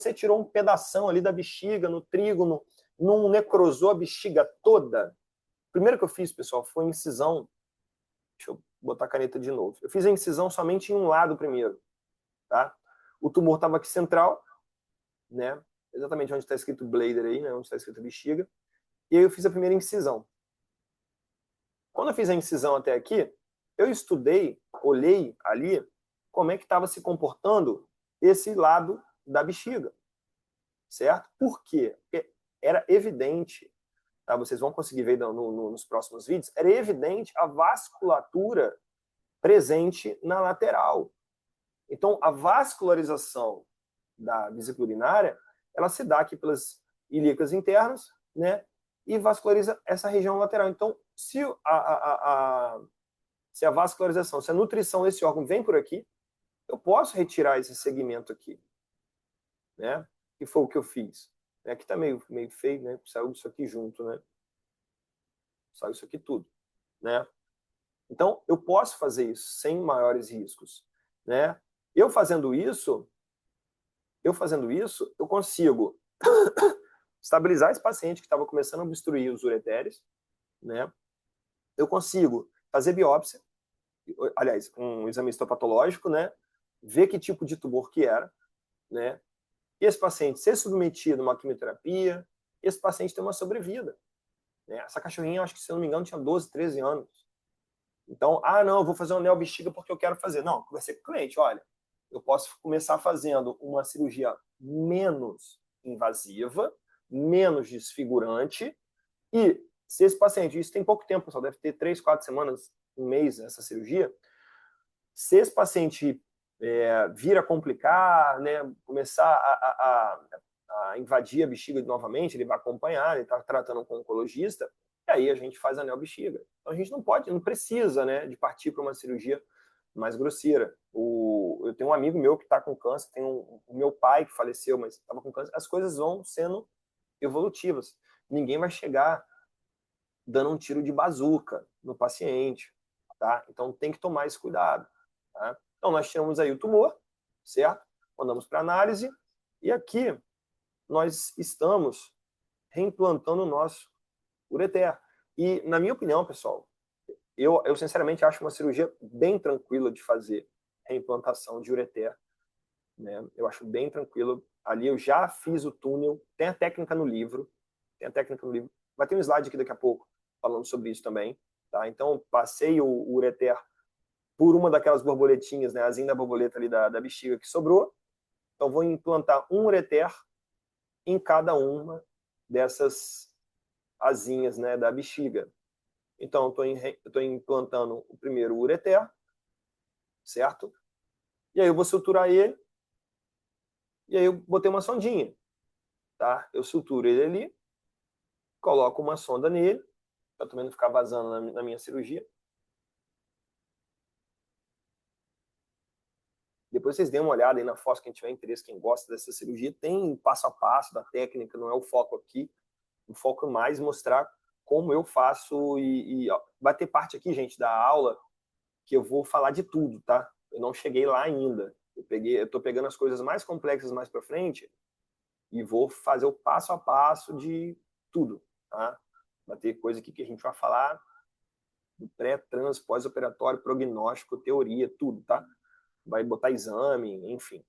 você tirou um pedação ali da bexiga, no trígono, não necrosou a bexiga toda. O primeiro que eu fiz, pessoal, foi incisão. Deixa eu botar a caneta de novo. Eu fiz a incisão somente em um lado primeiro, tá? O tumor estava aqui central, né? Exatamente onde está escrito Blader aí, né? Onde está escrito bexiga. E aí eu fiz a primeira incisão. Quando eu fiz a incisão até aqui, eu estudei, olhei ali como é que estava se comportando esse lado da bexiga, certo? Por quê? Porque era evidente, tá? Vocês vão conseguir ver nos próximos vídeos, era evidente a vasculatura presente na lateral. Então, a vascularização da vesícula urinária, ela se dá aqui pelas ilíacas internas, né? E vasculariza essa região lateral. Então, se se a vascularização, se a nutrição desse órgão vem por aqui, eu posso retirar esse segmento aqui, né? Que foi o que eu fiz. Aqui tá meio feio, né? Saiu isso aqui junto, né? Saiu isso aqui tudo, né? Então, eu posso fazer isso sem maiores riscos, né? Eu fazendo isso, eu consigo estabilizar esse paciente que estava começando a obstruir os ureteres, né? Eu consigo fazer biópsia, aliás, um exame histopatológico, né? Ver que tipo de tumor que era, né? E esse paciente ser submetido a uma quimioterapia, esse paciente tem uma sobrevida, né? Essa cachorrinha, acho que, se eu não me engano, tinha 12, 13 anos. Então, não, eu vou fazer uma neobexiga porque eu quero fazer. Não, conversei com o cliente, olha, eu posso começar fazendo uma cirurgia menos invasiva, menos desfigurante, e se esse paciente, isso tem pouco tempo, pessoal, deve ter 3, 4 semanas, um mês essa cirurgia, se esse paciente vir a complicar, né, começar a invadir a bexiga novamente, ele vai acompanhar, ele está tratando com um oncologista, e aí a gente faz a neobexiga. Então a gente não precisa, né, de partir para uma cirurgia mais grosseira. Eu tenho um amigo meu que está com câncer, tem o meu pai que faleceu, mas estava com câncer. As coisas vão sendo evolutivas. Ninguém vai chegar dando um tiro de bazuca no paciente, tá? Então tem que tomar esse cuidado, tá? Então nós tiramos aí o tumor, certo? Mandamos para análise e aqui nós estamos reimplantando o nosso ureter. E na minha opinião, pessoal, eu sinceramente acho uma cirurgia bem tranquila de fazer, reimplantação de ureter, né? Eu acho bem tranquilo. Ali eu já fiz o túnel, tem a técnica no livro, vai ter um slide aqui daqui a pouco falando sobre isso também, tá? Então passei o ureter por uma daquelas borboletinhas, né, asinha da borboleta ali da bexiga que sobrou. Então vou implantar um ureter em cada uma dessas asinhas, né, da bexiga. Então eu estou implantando o primeiro ureter, certo? E aí eu vou suturar ele, e aí eu botei uma sondinha, tá? Eu suturo ele ali, coloco uma sonda nele, para também não ficar vazando na minha cirurgia. Depois vocês deem uma olhada aí na foto, quem tiver interesse, quem gosta dessa cirurgia, tem passo a passo da técnica, não é o foco aqui. O foco é mais mostrar como eu faço ó, vai ter parte aqui, gente, da aula que eu vou falar de tudo, tá? Eu não cheguei lá ainda. Eu tô pegando as coisas mais complexas mais para frente e vou fazer o passo a passo de tudo, tá? Vai ter coisa aqui que a gente vai falar do pré, trans, pós-operatório, prognóstico, teoria, tudo, tá? Vai botar exame, enfim.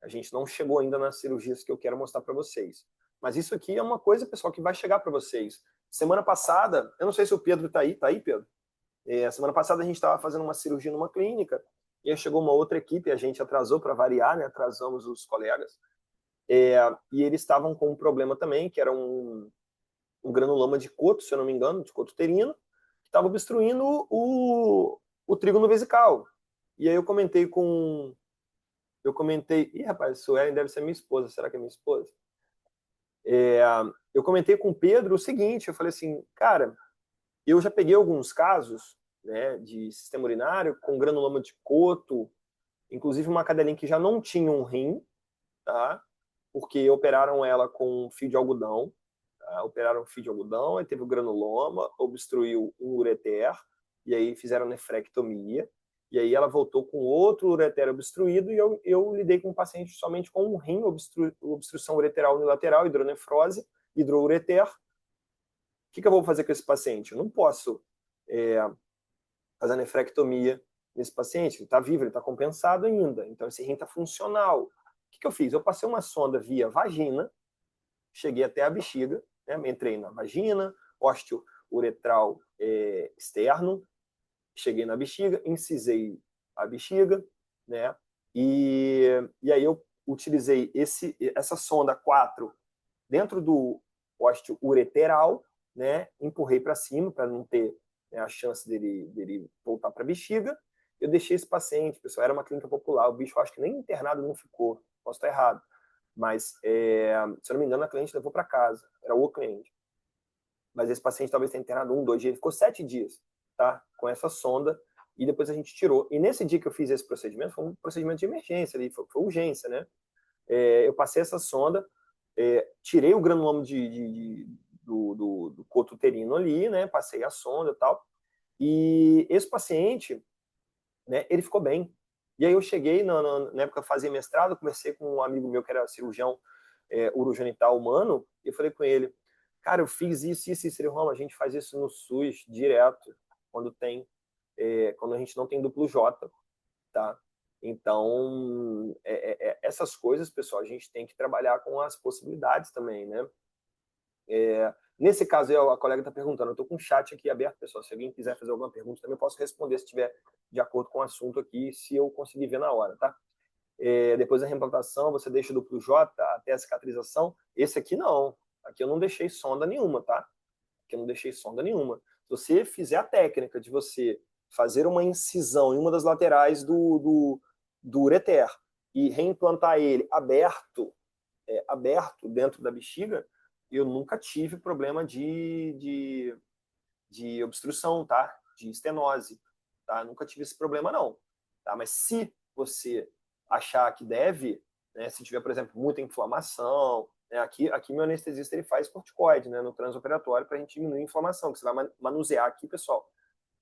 A gente não chegou ainda nas cirurgias que eu quero mostrar para vocês. Mas isso aqui é uma coisa, pessoal, que vai chegar para vocês. Semana passada, eu não sei se o Pedro está aí. Tá aí, Pedro? Semana passada a gente estava fazendo uma cirurgia numa clínica e aí chegou uma outra equipe, a gente atrasou para variar, né? Atrasamos os colegas. E eles estavam com um problema também, que era um granuloma de coto, se eu não me engano, de coto uterino, que estava obstruindo o trígono vesical. E aí eu comentei, ih, rapaz, Suelen deve ser minha esposa, será que é minha esposa? Eu comentei com o Pedro o seguinte, eu falei assim, cara, eu já peguei alguns casos, né, de sistema urinário com granuloma de coto, inclusive uma cadelinha que já não tinha um rim, tá? Porque operaram ela com fio de algodão, tá? Operaram fio de algodão, aí teve o granuloma, obstruiu um ureter, e aí fizeram nefrectomia. E aí ela voltou com outro ureter obstruído e eu lidei com um paciente somente com um rim, obstrução ureteral unilateral, hidronefrose, hidroureter. O que eu vou fazer com esse paciente? Eu não posso fazer a nefrectomia nesse paciente, ele está vivo, ele está compensado ainda, então esse rim está funcional. O que eu fiz? Eu passei uma sonda via vagina, cheguei até a bexiga, né? Entrei na vagina, ósteo uretral externo, cheguei na bexiga, incisei a bexiga, né? E aí eu utilizei essa sonda 4 dentro do ósteo ureteral, né? Empurrei para cima para não ter, né, a chance dele voltar para a bexiga. Eu deixei esse paciente, pessoal, era uma clínica popular, o bicho acho que nem internado não ficou, posso estar errado, mas se eu não me engano a cliente levou para casa, era o cliente. Mas esse paciente talvez tenha internado 1, 2 dias, ele ficou 7 dias, tá? Com essa sonda, e depois a gente tirou. E nesse dia que eu fiz esse procedimento, foi um procedimento de emergência, ali, foi urgência, né? Eu passei essa sonda, tirei o granuloma do coto uterino ali, né? Passei a sonda e tal. E esse paciente, né, ele ficou bem. E aí eu cheguei, na época eu fazia mestrado, conversei com um amigo meu que era cirurgião urogenital humano, e eu falei com ele, cara, eu fiz isso, ele falou, a gente faz isso no SUS direto, quando quando a gente não tem duplo J, tá? Então, essas coisas, pessoal, a gente tem que trabalhar com as possibilidades também, né? Nesse caso, a colega está perguntando, eu estou com o chat aqui aberto, pessoal, se alguém quiser fazer alguma pergunta, também eu posso responder se estiver de acordo com o assunto aqui, se eu conseguir ver na hora, tá? Depois da reimplantação, você deixa o duplo J até a cicatrização. Esse aqui não, aqui eu não deixei sonda nenhuma, tá? Aqui eu não deixei sonda nenhuma. Se você fizer a técnica de você fazer uma incisão em uma das laterais do ureter e reimplantar ele aberto dentro da bexiga, eu nunca tive problema de obstrução, tá? De estenose, tá? Nunca tive esse problema, não. Tá? Mas se você achar que deve, né, se tiver, por exemplo, muita inflamação, né, aqui meu anestesista ele faz corticoide, né, no transoperatório para a gente diminuir a inflamação, que você vai manusear aqui, pessoal.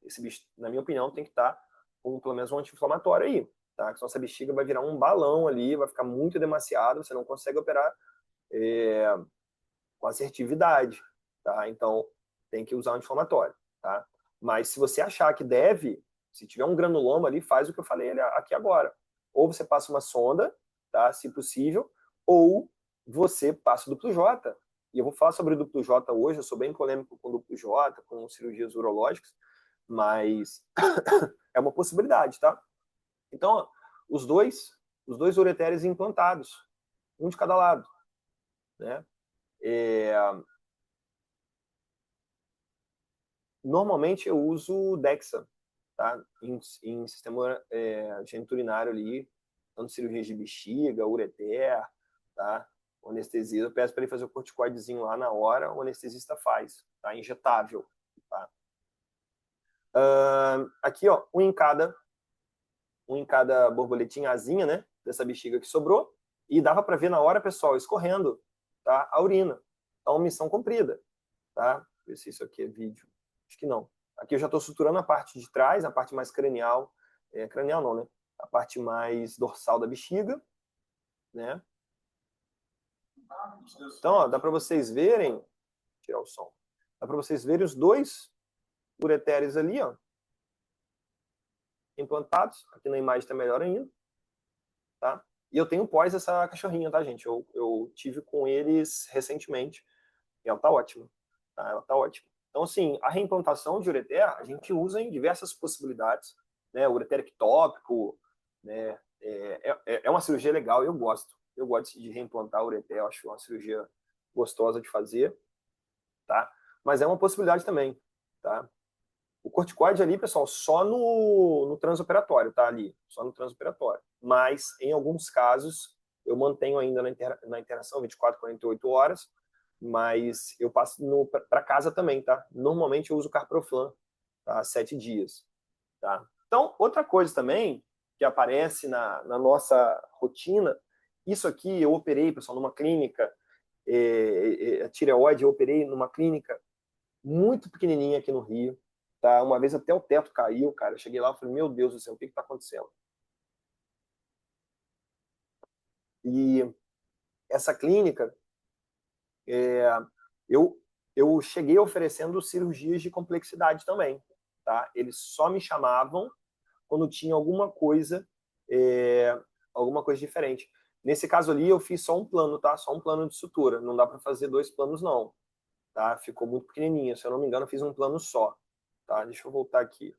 Esse bicho, na minha opinião, tem que estar com pelo menos um anti-inflamatório aí, tá? Que senão essa bexiga vai virar um balão ali, vai ficar muito demasiado, você não consegue operar com assertividade, tá? Então, tem que usar um anti-inflamatório, tá? Mas se você achar que deve, se tiver um granuloma ali, faz o que eu falei aqui agora. Ou você passa uma sonda, tá? Se possível, ou você passa o duplo J. E eu vou falar sobre o duplo J hoje, eu sou bem polêmico com o duplo J, com cirurgias urológicas, mas é uma possibilidade, tá? Então, ó, os dois ureteres implantados, um de cada lado, né? Normalmente eu uso Dexa, tá? Em sistema geniturinário ali, tanto cirurgias de bexiga, ureter, tá? O anestesia, eu peço para ele fazer o corticoidezinho lá na hora, o anestesista faz, tá? Injetável, tá? Aqui, ó, um em cada borboletinha asinha, né? Dessa bexiga que sobrou, e dava para ver na hora, pessoal, escorrendo, tá? A urina. Então, missão cumprida, tá? Deixa eu ver se isso aqui é vídeo. Acho que não. Aqui eu já estou suturando a parte de trás, a parte mais cranial. Cranial não, né? A parte mais dorsal da bexiga, né? Então, ó, dá para vocês verem, tirar o som, dá para vocês verem os dois ureteres ali, ó, implantados. Aqui na imagem está melhor ainda, tá? E eu tenho pós essa cachorrinha, tá, gente? Eu tive com eles recentemente e ela tá ótima, tá? Ela tá ótima. Então, assim, a reimplantação de ureter a gente usa em diversas possibilidades, né? O ureter ectópico, né? É uma cirurgia legal, eu gosto. Eu gosto de reimplantar o ureter, eu acho uma cirurgia gostosa de fazer, tá? Mas é uma possibilidade também, tá? O corticoide ali, pessoal, só no transoperatório, tá? Ali, só no transoperatório. Mas, em alguns casos, eu mantenho ainda na internação 24, 48 horas, mas eu passo para casa também, tá? Normalmente eu uso Carproflan, tá? 7 dias, tá? Então, outra coisa também que aparece na nossa rotina, isso aqui eu operei, pessoal, numa clínica, a tireoide eu operei numa clínica muito pequenininha aqui no Rio, tá? Uma vez até o teto caiu, cara. Eu cheguei lá e falei, meu Deus do céu, o que está acontecendo? E essa clínica, é, eu, eu cheguei oferecendo cirurgias de complexidade também, tá? Eles só me chamavam quando tinha alguma coisa diferente. Nesse caso ali, eu fiz só um plano, tá? Só um plano de sutura. Não dá para fazer 2 planos, não. Tá? Ficou muito pequenininho. Se eu não me engano, eu fiz um plano só. Tá? Deixa eu voltar aqui.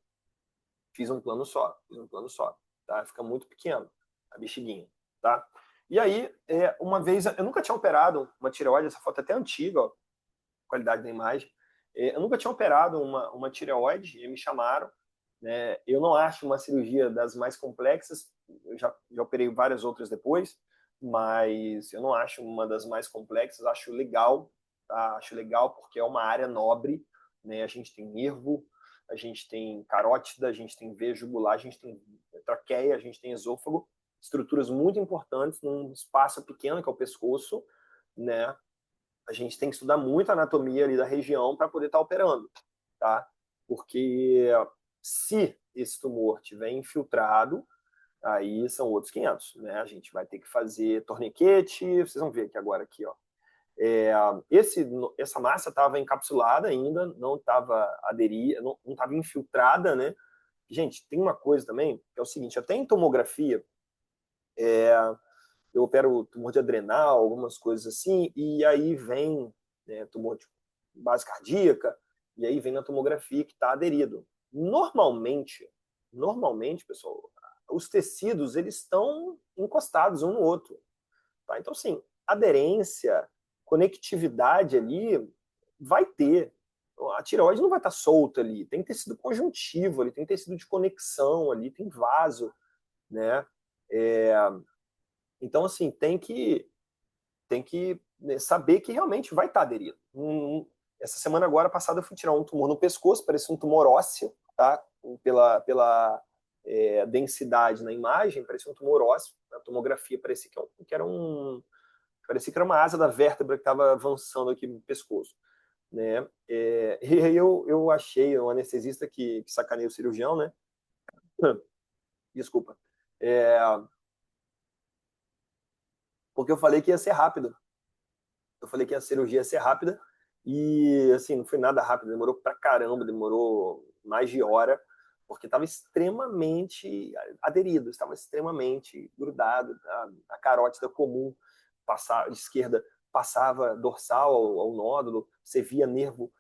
Fiz um plano só. Fiz um plano só. Tá? Fica muito pequeno a bexiguinha. Tá? E aí, uma vez, eu nunca tinha operado uma tireoide, essa foto é até antiga, ó, qualidade da imagem. Eu nunca tinha operado uma tireoide e me chamaram. Né? Eu não acho uma cirurgia das mais complexas, eu já operei várias outras depois, mas eu não acho uma das mais complexas, acho legal, tá? Acho legal porque é uma área nobre, né? A gente tem nervo, a gente tem carótida, a gente tem veia jugular, a gente tem traqueia, a gente tem esôfago, estruturas muito importantes num espaço pequeno que é o pescoço, né? A gente tem que estudar muito a anatomia ali da região para poder estar operando, tá? Porque se esse tumor tiver infiltrado, aí são outros 500, né? A gente vai ter que fazer torniquete, vocês vão ver aqui agora aqui, ó. Essa massa estava encapsulada ainda, não estava aderida, não estava infiltrada, né? Gente, tem uma coisa também que é o seguinte: até em tomografia, eu opero tumor de adrenal, algumas coisas assim, e aí vem, né, tumor de base cardíaca, e aí vem na tomografia que está aderido. Normalmente, pessoal, os tecidos eles estão encostados um no outro. Tá? Então, assim, aderência, conectividade ali vai ter. A tireoide não vai estar solta ali, tem tecido conjuntivo ali, tem tecido de conexão ali, tem vaso, né? É, então, assim, tem que né, saber que realmente vai estar aderido. Essa semana agora passada eu fui tirar um tumor no pescoço, parecia um tumor ósseo, tá? Pela densidade na imagem, parecia um tumor ósseo. Na tomografia parecia que era uma asa da vértebra que estava avançando aqui no pescoço. Né? E aí eu achei um anestesista que sacaneia o cirurgião, né? Desculpa. Porque eu falei que ia ser rápido. Eu falei que a cirurgia ia ser rápida e, assim, não foi nada rápido, demorou pra caramba, demorou mais de hora, porque estava extremamente aderido, estava extremamente grudado. A carótida comum esquerda passava dorsal ao nódulo, você via nervo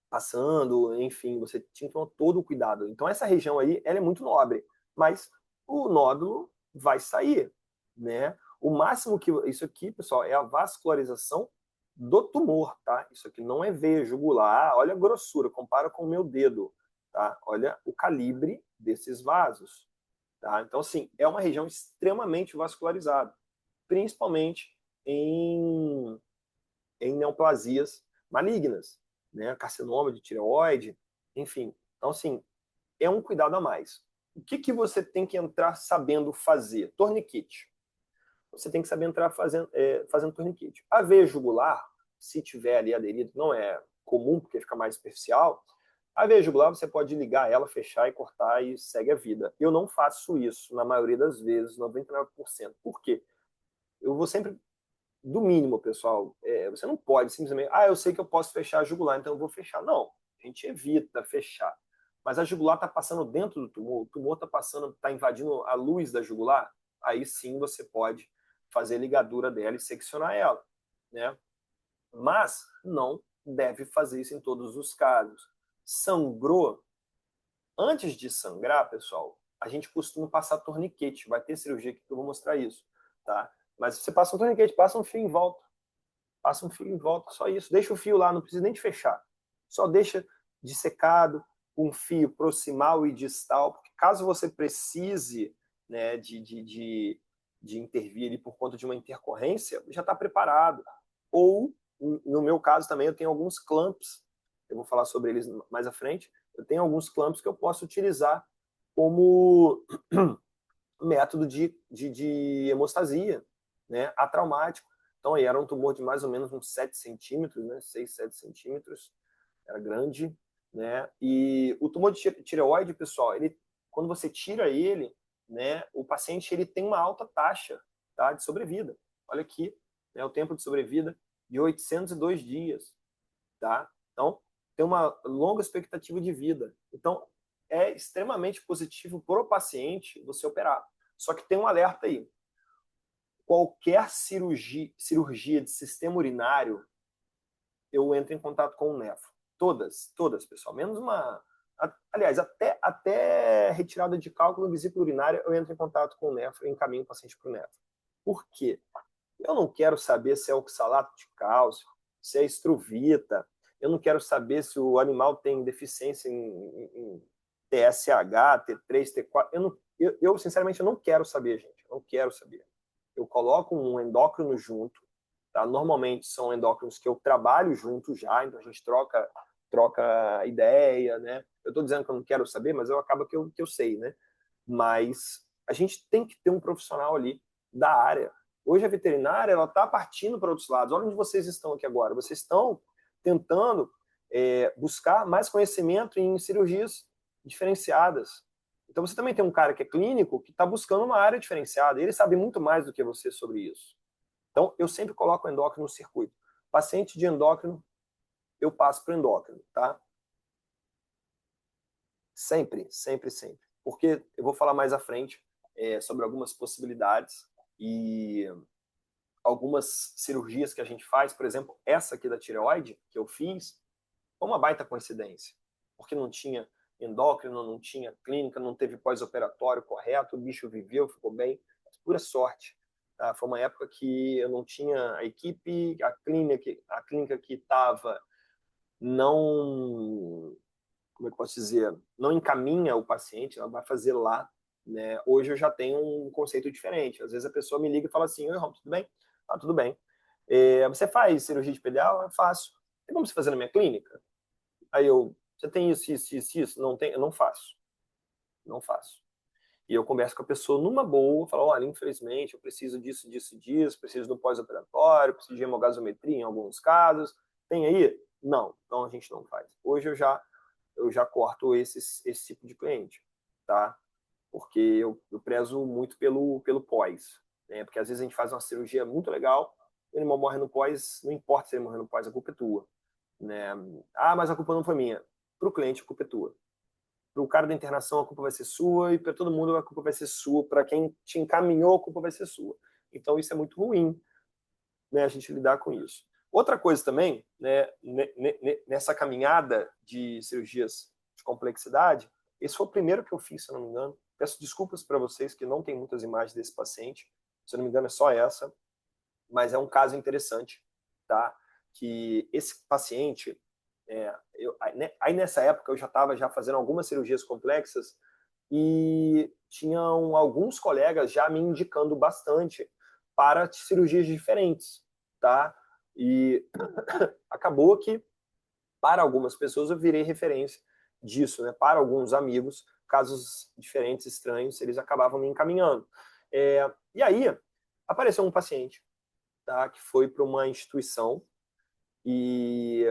passando, enfim, você tinha que tomar todo o cuidado. Então essa região aí, ela é muito nobre, mas o nódulo vai sair, né? O máximo que isso aqui, pessoal, é a vascularização do tumor, tá? Isso aqui não é veia jugular, olha a grossura, compara com o meu dedo, tá? Olha o calibre desses vasos, tá? Então assim, é uma região extremamente vascularizada, principalmente em neoplasias malignas, né? Carcinoma de tireoide, enfim. Então, assim, é um cuidado a mais. O que você tem que entrar sabendo fazer? Torniquete. Você tem que saber entrar fazendo torniquete. A veia jugular, se tiver ali aderido, não é comum, porque fica mais superficial. A veia jugular, você pode ligar ela, fechar e cortar e segue a vida. Eu não faço isso, na maioria das vezes, 99%. Por quê? Eu vou sempre do mínimo, pessoal. Você não pode simplesmente, eu sei que eu posso fechar a jugular, então eu vou fechar. Não, a gente evita fechar. Mas a jugular está passando dentro do tumor, o tumor está invadindo a luz da jugular, aí sim você pode fazer ligadura dela e seccionar ela, né? Mas não deve fazer isso em todos os casos. Sangrou, antes de sangrar, pessoal, a gente costuma passar torniquete. Vai ter cirurgia aqui que eu vou mostrar isso, tá? Mas você passa um torniquete, passa um fio em volta. Passa um fio em volta, só isso. Deixa o fio lá, não precisa nem de fechar. Só deixa dissecado um fio proximal e distal, porque caso você precise, né, de intervir ali por conta de uma intercorrência, já está preparado. Ou, no meu caso também, eu tenho alguns clamps, eu vou falar sobre eles mais à frente, eu tenho alguns clamps que eu posso utilizar como método de hemostasia, né, atraumático. Então, aí era um tumor de mais ou menos uns 7 centímetros, né, 6, 7 centímetros, era grande, né? E o tumor de tireoide, pessoal, quando você tira ele, né, o paciente ele tem uma alta taxa, tá, de sobrevida. Olha aqui, né, o tempo de sobrevida de 802 dias, tá? Então, tem uma longa expectativa de vida. Então, é extremamente positivo para o paciente você operar. Só que tem um alerta aí. Qualquer cirurgia de sistema urinário, eu entro em contato com o nefro. Todas, pessoal. Menos uma... Aliás, até retirada de cálculo vesícula urinária, eu entro em contato com o nefro e encaminho o paciente para o nefro. Por quê? Eu não quero saber se é oxalato de cálcio, se é estruvita, eu não quero saber se o animal tem deficiência em TSH, T3, T4. Eu, sinceramente, eu não quero saber, gente. Eu não quero saber. Eu coloco um endócrino junto, tá? Normalmente são endócrinos que eu trabalho junto já, então a gente troca ideia, né? Eu estou dizendo que eu não quero saber, mas eu acabo que eu sei, né? Mas a gente tem que ter um profissional ali da área. Hoje a veterinária ela está partindo para outros lados. Olha onde vocês estão aqui agora. Vocês estão tentando buscar mais conhecimento em cirurgias diferenciadas. Então você também tem um cara que é clínico que está buscando uma área diferenciada. Ele sabe muito mais do que você sobre isso. Então eu sempre coloco o endócrino no circuito. Paciente de endócrino, eu passo para o endócrino, tá? Sempre, sempre, sempre. Porque eu vou falar mais à frente sobre algumas possibilidades e algumas cirurgias que a gente faz, por exemplo, essa aqui da tireoide, que eu fiz, foi uma baita coincidência, porque não tinha endócrino, não tinha clínica, não teve pós-operatório correto, o bicho viveu, ficou bem, pura sorte. Tá? Foi uma época que eu não tinha a equipe, a clínica que estava não, como é que eu posso dizer, não encaminha o paciente, ela vai fazer lá, né? Hoje eu já tenho um conceito diferente. Às vezes a pessoa me liga e fala assim: oi, Rom, tudo bem? Ah, tudo bem. Você faz cirurgia de pedial? Eu faço. Tem como você fazer na minha clínica? Aí você tem isso, isso, isso, isso? Não tem? Eu não faço. Não faço. E eu converso com a pessoa numa boa, falo, olha, infelizmente eu preciso disso, disso, disso, preciso do pós-operatório, preciso de hemogasometria em alguns casos. Tem aí? Não. Então a gente não faz. Hoje eu já corto esse tipo de cliente, tá? Porque eu prezo muito pelo pós, né? Porque às vezes a gente faz uma cirurgia muito legal, o animal morre no pós, não importa se ele morrer no pós, a culpa é tua, né? Ah, mas a culpa não foi minha. Para o cliente, a culpa é tua. Para o cara da internação, a culpa vai ser sua, e para todo mundo, a culpa vai ser sua. Para quem te encaminhou, a culpa vai ser sua. Então, isso é muito ruim, né, a gente lidar com isso. Outra coisa também, né, nessa caminhada de cirurgias de complexidade, esse foi o primeiro que eu fiz, se eu não me engano. Peço desculpas para vocês que não tem muitas imagens desse paciente, se eu não me engano é só essa, mas é um caso interessante, tá? Que esse paciente, aí nessa época eu já estava já fazendo algumas cirurgias complexas e tinham alguns colegas já me indicando bastante para cirurgias diferentes, tá? E acabou que para algumas pessoas eu virei referência disso, né? Para alguns amigos, casos diferentes, estranhos, eles acabavam me encaminhando. E aí apareceu um paciente, tá? Que foi para uma instituição e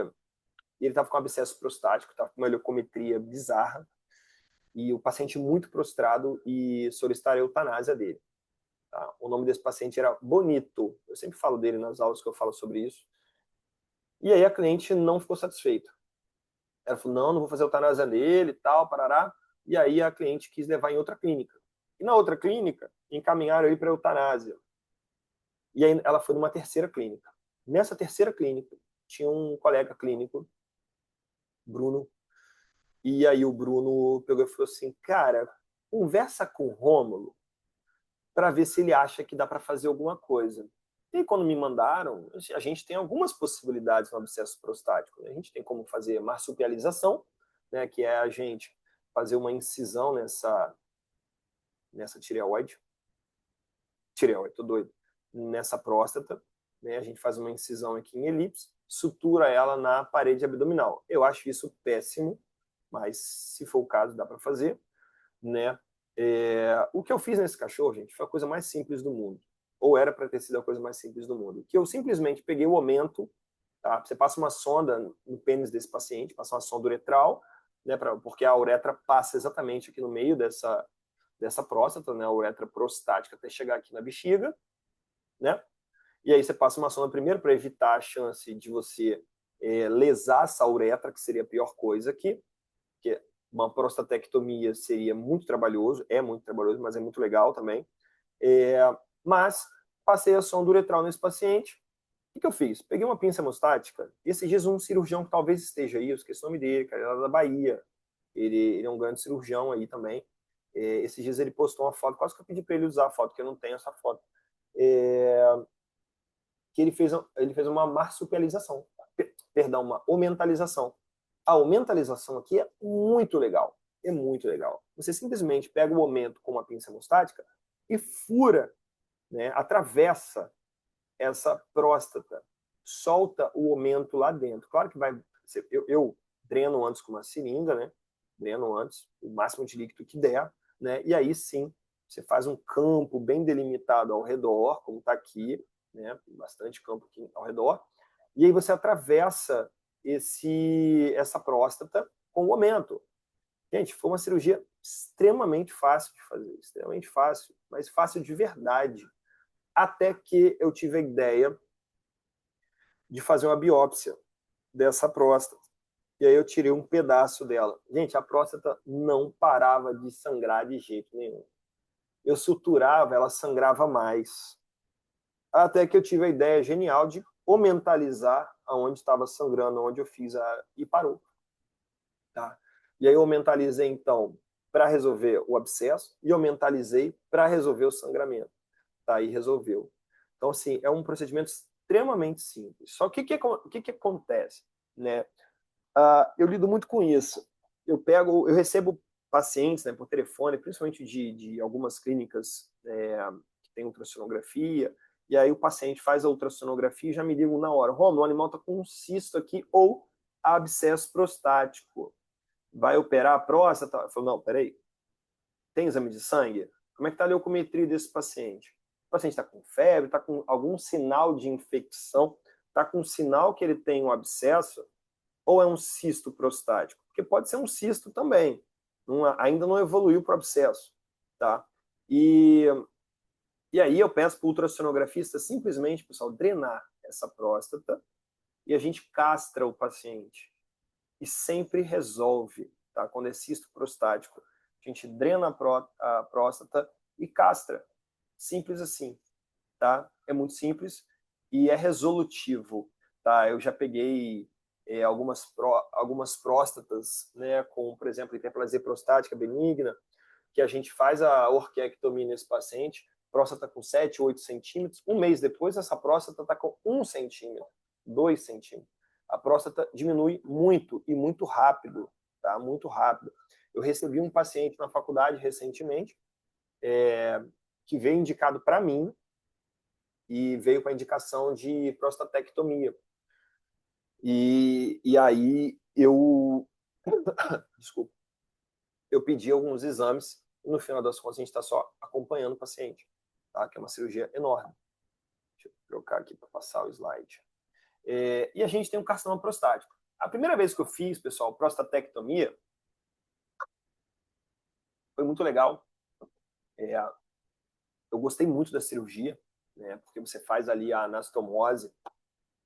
ele estava com abscesso prostático, estava com uma leucometria bizarra e o paciente muito prostrado e solicitar a eutanásia dele. Tá? O nome desse paciente era Bonito. Eu sempre falo dele nas aulas que eu falo sobre isso. E aí a cliente não ficou satisfeita. Ela falou, não vou fazer eutanásia nele e tal, parará. E aí a cliente quis levar em outra clínica. E na outra clínica, encaminharam ele para eutanásia. E aí ela foi numa terceira clínica. Nessa terceira clínica, tinha um colega clínico, Bruno, e aí o Bruno pegou e falou assim, cara, conversa com o Rômulo para ver se ele acha que dá para fazer alguma coisa. E quando me mandaram, a gente tem algumas possibilidades no abscesso prostático. Né? A gente tem como fazer marsupialização, né, que é a gente fazer uma incisão nessa tireoide, tô doido, nessa próstata, né, a gente faz uma incisão aqui em elipse, sutura ela na parede abdominal. Eu acho isso péssimo, mas se for o caso, dá para fazer, né? O que eu fiz nesse cachorro, gente, foi a coisa mais simples do mundo. Ou era para ter sido a coisa mais simples do mundo. Que eu simplesmente peguei o aumento, Tá? Você passa uma sonda no pênis desse paciente, passa uma sonda uretral, né, porque a uretra passa exatamente aqui no meio dessa próstata, né, a uretra prostática, até chegar aqui na bexiga, né? E aí você passa uma sonda primeiro para evitar a chance de você lesar essa uretra, que seria a pior coisa aqui, porque uma prostatectomia seria muito trabalhoso, mas é muito legal também. Mas passei a sonda uretral nesse paciente. O que eu fiz? Peguei uma pinça hemostática, e esses dias um cirurgião que talvez esteja aí, eu esqueci o nome dele, cara, ele é da Bahia, ele é um grande cirurgião aí também. Esses dias ele postou uma foto, quase que eu pedi para ele usar a foto, porque eu não tenho essa foto. Que ele fez uma marsupialização, perdão, uma aumentalização. A aumentalização aqui é muito legal, é muito legal. Você simplesmente pega o aumento com uma pinça hemostática e fura, né, atravessa essa próstata, solta o aumento lá dentro. Claro que vai, eu dreno antes com uma seringa, né? Dreno antes o máximo de líquido que der, né? E aí sim, você faz um campo bem delimitado ao redor, como está aqui, né? Bastante campo aqui ao redor. E aí você atravessa essa próstata com o aumento. Gente, foi uma cirurgia extremamente fácil de fazer, extremamente fácil, mas fácil de verdade. Até que eu tive a ideia de fazer uma biópsia dessa próstata. E aí eu tirei um pedaço dela. Gente, a próstata não parava de sangrar de jeito nenhum. Eu suturava, ela sangrava mais. Até que eu tive a ideia genial de aumentalizar aonde estava sangrando, onde eu fiz e parou. Tá? E aí eu aumentalizei, então, para resolver o abscesso e aumentalizei para resolver o sangramento. Tá? E resolveu. Então, assim, é um procedimento extremamente simples. Só que o que acontece? Né? Eu lido muito com isso. Eu recebo pacientes, né, por telefone, principalmente de algumas clínicas que tem ultrassonografia, e aí o paciente faz a ultrassonografia e já me ligam na hora: Romulo, o animal está com um cisto aqui ou abscesso prostático. Vai operar a próstata? Eu falo: não, peraí. Tem exame de sangue? Como é que está a leucometria desse paciente? O paciente está com febre, está com algum sinal de infecção, está com sinal que ele tem um abscesso, ou é um cisto prostático? Porque pode ser um cisto também, ainda não evoluiu para o abscesso. Tá? E aí eu peço para o ultrassonografista simplesmente, pessoal, drenar essa próstata e a gente castra o paciente. E sempre resolve, tá? Quando é cisto prostático, a gente drena a próstata e castra. Simples assim, tá? É muito simples e é resolutivo, tá? Eu já peguei algumas próstatas, né, com, por exemplo, hiperplasia prostática benigna, que a gente faz a orquiectomia nesse paciente, próstata com 7, 8 centímetros, um mês depois essa próstata está com 1 centímetro, 2 centímetros. A próstata diminui muito e muito rápido, tá? Muito rápido. Eu recebi um paciente na faculdade recentemente, que veio indicado para mim e veio com a indicação de prostatectomia. E aí desculpa, eu pedi alguns exames e no final das contas a gente está só acompanhando o paciente, tá? Que é uma cirurgia enorme. Deixa eu trocar aqui para passar o slide. E a gente tem um carcinoma prostático. A primeira vez que eu fiz, pessoal, prostatectomia, foi muito legal. Eu gostei muito da cirurgia, né? Porque você faz ali a anastomose,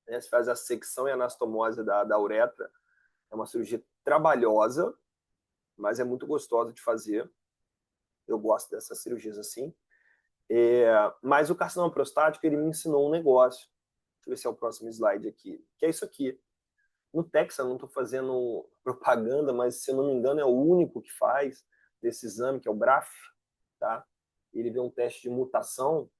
né? Você faz a secção e a anastomose da uretra. É uma cirurgia trabalhosa, mas é muito gostosa de fazer. Eu gosto dessas cirurgias assim. Mas o carcinoma prostático, ele me ensinou um negócio. Deixa eu ver se é o próximo slide aqui. Que é isso aqui. No Texas, não estou fazendo propaganda, mas se eu não me engano é o único que faz desse exame, que é o BRAF. Tá? Ele vê um teste de mutação.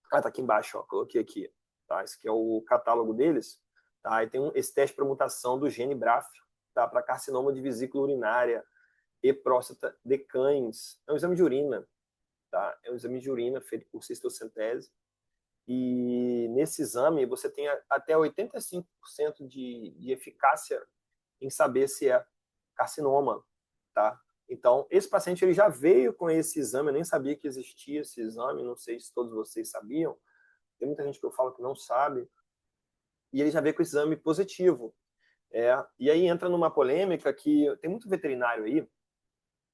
Tá aqui embaixo, ó, coloquei aqui. Tá? Esse aqui é o catálogo deles. Tá? E tem esse teste para mutação do gene BRAF, tá? Para carcinoma de vesícula urinária e próstata de cães. É um exame de urina. Tá? É um exame de urina feito por cistocentese. E nesse exame você tem até 85% de eficácia em saber se é carcinoma. Tá? Então, esse paciente ele já veio com esse exame, eu nem sabia que existia esse exame, não sei se todos vocês sabiam. Tem muita gente que eu falo que não sabe. e ele já veio com o exame positivo. E aí entra numa polêmica que tem muito veterinário aí,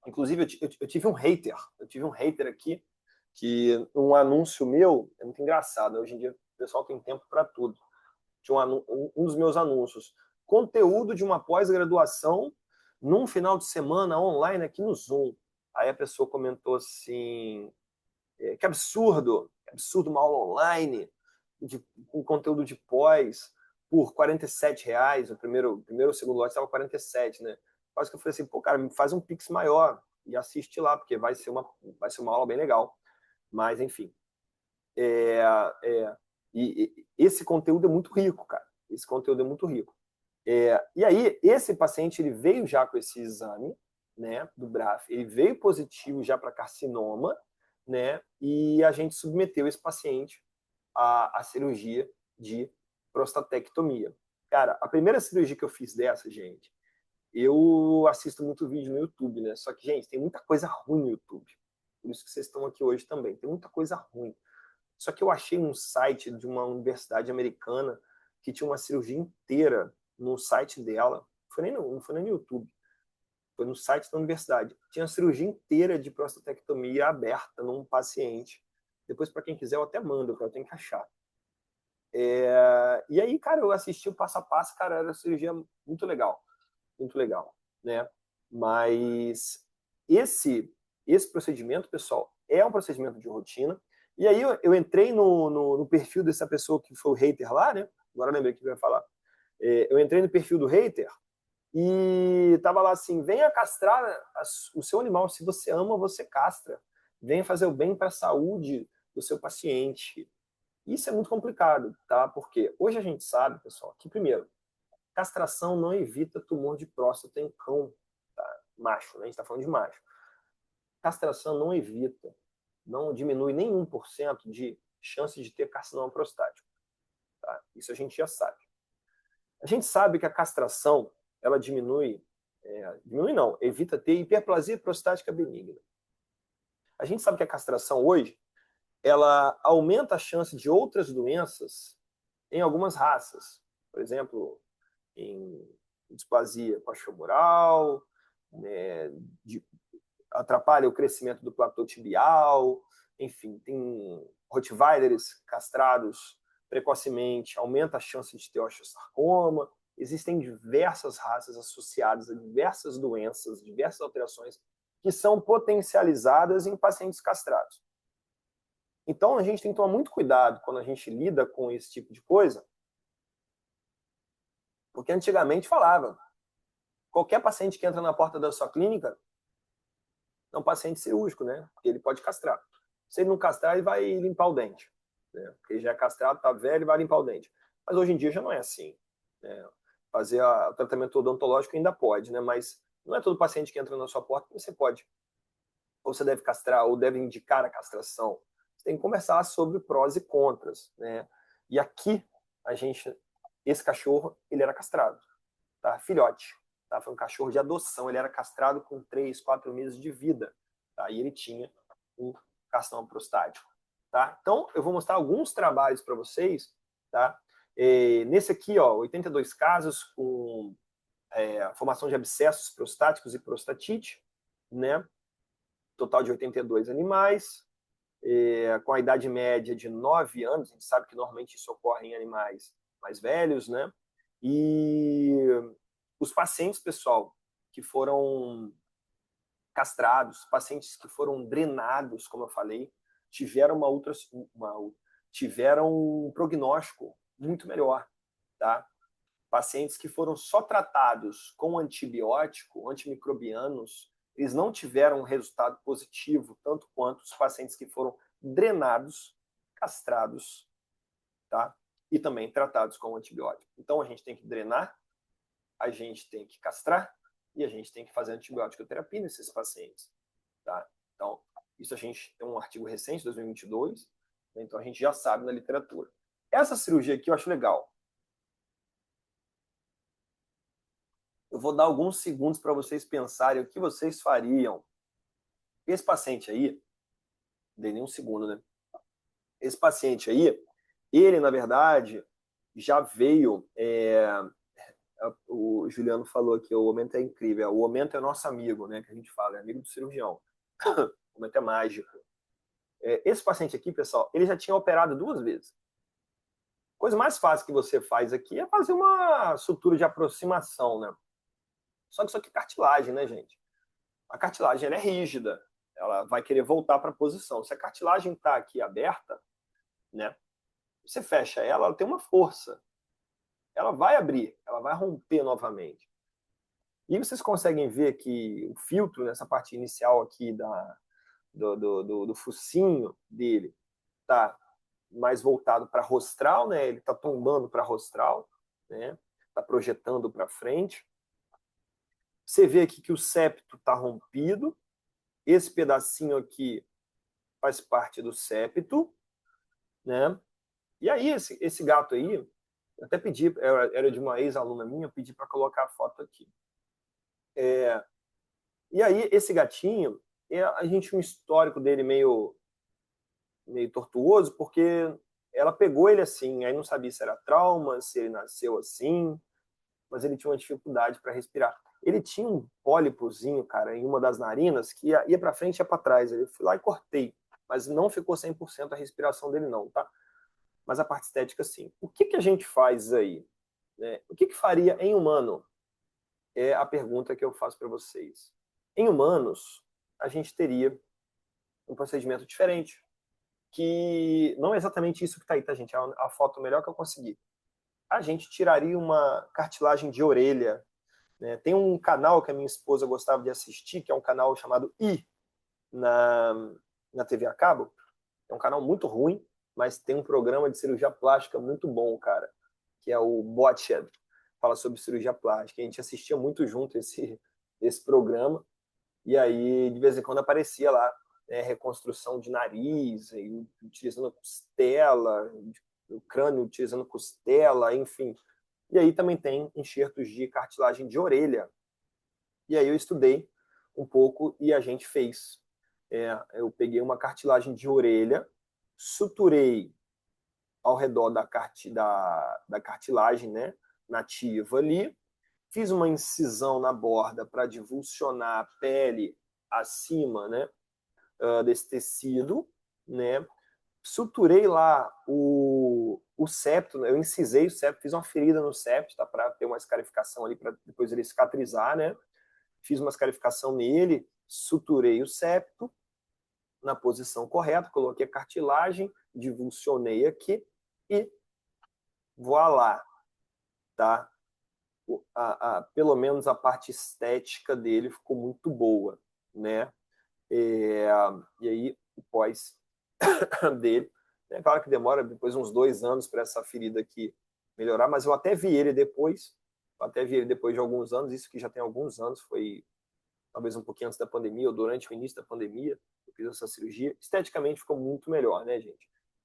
inclusive eu tive um hater aqui, que um anúncio meu, é muito engraçado, hoje em dia o pessoal tem tempo para tudo. Tinha um dos meus anúncios, conteúdo de uma pós-graduação num final de semana online aqui no Zoom. Aí a pessoa comentou assim, que absurdo uma aula online com conteúdo de pós por R$ 47. O primeiro o segundo lote estava 47, né? Quase que eu falei assim, pô, cara, me faz um Pix maior e assiste lá, porque vai ser uma aula bem legal. Mas, enfim. E esse conteúdo é muito rico, cara. Esse conteúdo é muito rico. E aí, esse paciente, ele veio já com esse exame, né, do BRAF, ele veio positivo já para carcinoma, né, e a gente submeteu esse paciente à cirurgia de prostatectomia. Cara, a primeira cirurgia que eu fiz dessa, gente, eu assisto muito vídeo no YouTube, né, só que, gente, tem muita coisa ruim no YouTube. Por isso que vocês estão aqui hoje também. Tem muita coisa ruim. Só que eu achei um site de uma universidade americana que tinha uma cirurgia inteira no site dela. Não foi nem no YouTube. Foi no site da universidade. Tinha uma cirurgia inteira de prostatectomia aberta num paciente. Depois, para quem quiser, eu até mando, que eu tenho que achar. E aí, cara, eu assisti o passo a passo, cara, era uma cirurgia muito legal. Muito legal, né? Mas esse procedimento, pessoal, é um procedimento de rotina. E aí eu entrei no perfil dessa pessoa que foi o hater lá, né? Agora eu lembrei que eu ia falar. Eu entrei no perfil do hater e tava lá assim, venha castrar o seu animal. Se você ama, você castra. Venha fazer o bem para a saúde do seu paciente. Isso é muito complicado, tá? Porque hoje a gente sabe, pessoal, que primeiro, castração não evita tumor de próstata em cão, tá? Macho, né? A gente está falando de macho. Castração não evita, não diminui nem 1% de chance de ter carcinoma prostático. Tá? Isso a gente já sabe. A gente sabe que a castração, ela diminui não, evita ter hiperplasia prostática benigna. A gente sabe que a castração hoje, ela aumenta a chance de outras doenças em algumas raças. Por exemplo, em displasia coxofemoral, né, atrapalha o crescimento do platô tibial, enfim, tem Rottweilers castrados precocemente, aumenta a chance de ter osteosarcoma. Existem diversas raças associadas a diversas doenças, diversas alterações que são potencializadas em pacientes castrados. Então, a gente tem que tomar muito cuidado quando a gente lida com esse tipo de coisa, porque antigamente falava, qualquer paciente que entra na porta da sua clínica é um paciente cirúrgico, né? Porque ele pode castrar. Se ele não castrar, ele vai limpar o dente. Né? Porque ele já é castrado, tá velho, vai limpar o dente. Mas hoje em dia já não é assim. Né? Fazer o tratamento odontológico ainda pode, né? Mas não é todo paciente que entra na sua porta que você pode. Ou você deve castrar, ou deve indicar a castração. Você tem que conversar sobre prós e contras, né? E aqui, esse cachorro, ele era castrado, tá? Filhote. Tá? Foi um cachorro de adoção, ele era castrado com 3, 4 meses de vida. Tá? E ele tinha um carcinoma prostático. Tá? Então, eu vou mostrar alguns trabalhos para vocês. Tá? Nesse aqui, ó, 82 casos com formação de abscessos prostáticos e prostatite, né? Total de 82 animais, com a idade média de 9 anos. A gente sabe que normalmente isso ocorre em animais mais velhos, né? E os pacientes, pessoal, que foram castrados, pacientes que foram drenados, como eu falei, tiveram tiveram um prognóstico muito melhor, tá? Pacientes que foram só tratados com antibiótico, antimicrobianos, eles não tiveram um resultado positivo, tanto quanto os pacientes que foram drenados, castrados, tá? E também tratados com antibiótico. Então, a gente tem que drenar, a gente tem que castrar e a gente tem que fazer antibiótico terapia nesses pacientes, tá? Então, isso a gente tem um artigo recente, 2022, né? Então a gente já sabe na literatura. Essa cirurgia aqui eu acho legal. Eu vou dar alguns segundos para vocês pensarem o que vocês fariam. Esse paciente aí, dei nem um segundo, né? Esse paciente aí, ele, na verdade, já veio... o Juliano falou aqui, o Aumento é incrível. O Aumento é nosso amigo, né? Que a gente fala, é amigo do cirurgião. O Aumento é mágico. Esse paciente aqui, pessoal, ele já tinha operado 2 vezes. A coisa mais fácil que você faz aqui é fazer uma sutura de aproximação, né? Só que isso aqui é cartilagem, né, gente? A cartilagem ela é rígida, ela vai querer voltar para a posição. Se a cartilagem está aqui aberta, né? Você fecha ela, ela tem uma força. Ela vai abrir, ela vai romper novamente. E vocês conseguem ver que o filtro, nessa parte inicial aqui do focinho dele, está mais voltado para rostral, né? Ele está tombando para rostral, né? Está projetando para frente. Você vê aqui que o septo está rompido. Esse pedacinho aqui faz parte do septo, né? E aí, esse gato aí, eu até pedi, era de uma ex-aluna minha, eu pedi para colocar a foto aqui. E aí, esse gatinho, a gente tinha um histórico dele meio tortuoso, porque ela pegou ele assim, aí não sabia se era trauma, se ele nasceu assim, mas ele tinha uma dificuldade para respirar. Ele tinha um pólipozinho, cara, em uma das narinas, que ia para frente e ia para trás. Eu fui lá e cortei, mas não ficou 100% a respiração dele não, tá? Mas a parte estética, sim. O que a gente faz aí? Né? O que faria em humano? É a pergunta que eu faço para vocês. Em humanos, a gente teria um procedimento diferente, que não é exatamente isso que está aí, tá, gente? É a foto melhor que eu consegui. A gente tiraria uma cartilagem de orelha, né? Tem um canal que a minha esposa gostava de assistir, que é um canal chamado I, na TV a cabo. É um canal muito ruim, mas tem um programa de cirurgia plástica muito bom, cara, que é o Botched, fala sobre cirurgia plástica. A gente assistia muito junto esse programa, e aí de vez em quando aparecia lá, né, reconstrução de nariz, utilizando costela, o crânio utilizando costela, enfim. E aí também tem enxertos de cartilagem de orelha. E aí eu estudei um pouco e a gente fez. Eu peguei uma cartilagem de orelha, suturei ao redor da cartilagem, né, nativa ali, fiz uma incisão na borda para divulsionar a pele acima, né, desse tecido, né, suturei lá o septo, né, eu incisei o septo, fiz uma ferida no septo, tá, para ter uma escarificação ali, para depois ele cicatrizar, né, fiz uma escarificação nele, suturei o septo na posição correta, coloquei a cartilagem, divulsionei aqui e voilá, tá? Pelo menos a parte estética dele ficou muito boa, né? E aí o pós dele, é claro que demora depois uns 2 anos para essa ferida aqui melhorar, mas eu até vi ele depois, de alguns anos, isso que já tem alguns anos, foi talvez um pouquinho antes da pandemia ou durante o início da pandemia, eu fiz essa cirurgia. Esteticamente ficou muito melhor, né, gente?